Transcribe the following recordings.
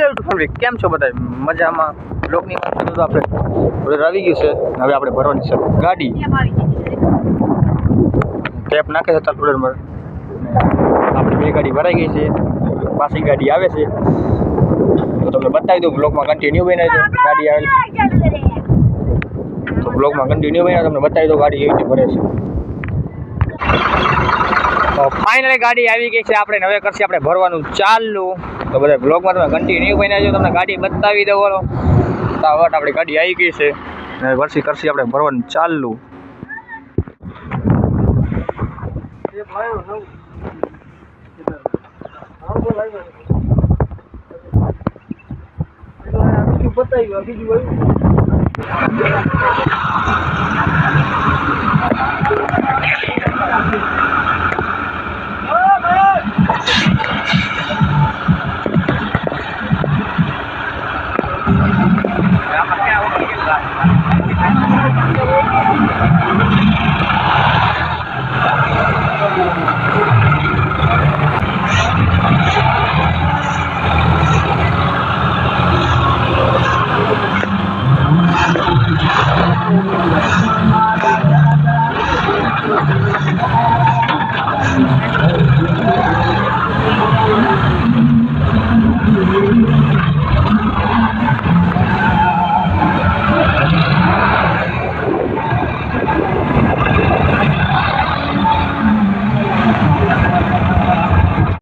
Hello two family, કેમ છો બધા? મજામાં? બ્લોગની વાત કરીએ તો આપણે ઓર્ડર આવી ગયું છે. હવે આપણે ભરવાની છે ગાડી. ટેપ નાખે છે તાર ઓર્ડરમાં. આપણી બે ગાડી ભરાઈ ગઈ છે, પાછી ગાડી આવે છે તો તમને બતાવી દઉં. બ્લોગમાં કન્ટિન્યુ બનાવી દો. ગાડી આવે તો બ્લોગમાં કન્ટિન્યુ બનાવી તમને બતાવી દઉં ગાડી કેવી રીતે ભરે છે. તો ફાઇનલી ગાડી આવી ગઈ છે. આપણે હવે કરશે આપણે ભરવાનું ચાલુ. તો બધા બ્લોગમાં તમે કન્ટિન્યુ બનાવજો, તમને ગાડી બતાવી દો. બોલો ફટાફટ આપણી ગાડી આવી ગઈ છે અને વર્ષી કરશે આપણે ભરવાનું ચાલુ.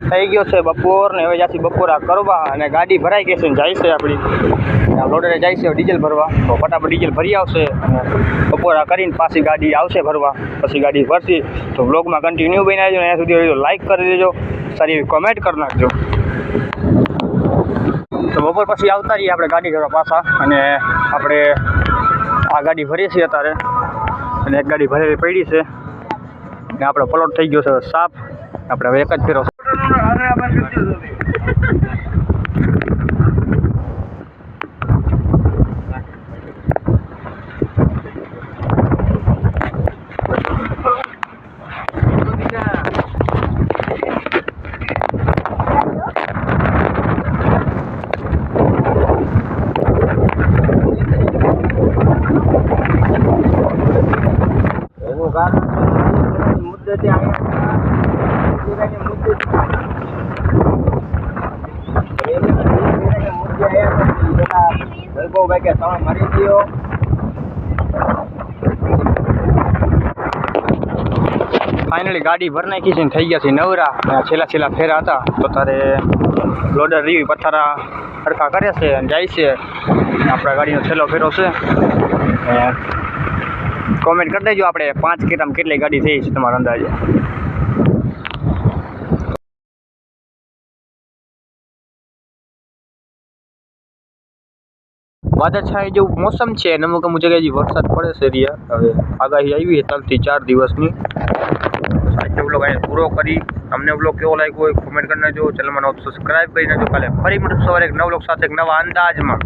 થઈ ગયો છે બપોર ને હવે જાથી બપોરા કરવા અને ગાડી ભરાઈ ગઈ છે ને જાય છે આપણી લોડરે જાય છે ડીઝલ ભરવા. તો ફટાફટ ડીઝલ ભરી આવશે અને બપોરા કરીને પાછી ગાડી આવશે ભરવા. પછી ગાડી ભરશે તો બ્લોગમાં કન્ટિન્યુ બનાવજો. અહીંયા સુધી લાઈક કરી દેજો, સારી એવી કોમેન્ટ કરી નાખજો. તો બપોર પછી આવતા રહીએ આપણે ગાડી ભરવા પાછા. અને આપણે આ ગાડી ભરીએ છીએ અત્યારે અને એક ગાડી ભરેલી પડી છે ને આપણો પ્લોટ થઈ ગયો છે સાફ. આપણે હવે એક જ ફેરો મુદ્દે ફાઇનલી ગાડી ભર નાખી છે ને થઈ ગયા છે નવરા. છેલ્લા ફેરા હતા તો તારે લોડર રીવી પથ્થરા સરખા કરે છે અને જાય છે. આપણા ગાડીનો છેલ્લો ફેરો છે. કોમેન્ટ કરી દેજો આપણે 5 કિલોમાં કેટલી ગાડી થઈ છે તમારા અંદાજે. વાદળછાયા જેવું મોસમ છે અને અમુક જગ્યાએ વરસાદ પડે છે રહ્યા. હવે આગાહી આવી 3 થી 4 દિવસની. આજનો બ્લોગ અહીંયા પૂરો કરી. તમને બ્લોગ કેવો લાગ્યો હોય કોમેન્ટ કરી નાખજો. ચેનલમાં નવો સબસ્ક્રાઈબ કરી નાખજો. કાલે ફરી મળીશું સવારે એક નવા બ્લોગ સાથે એક નવા અંદાજમાં.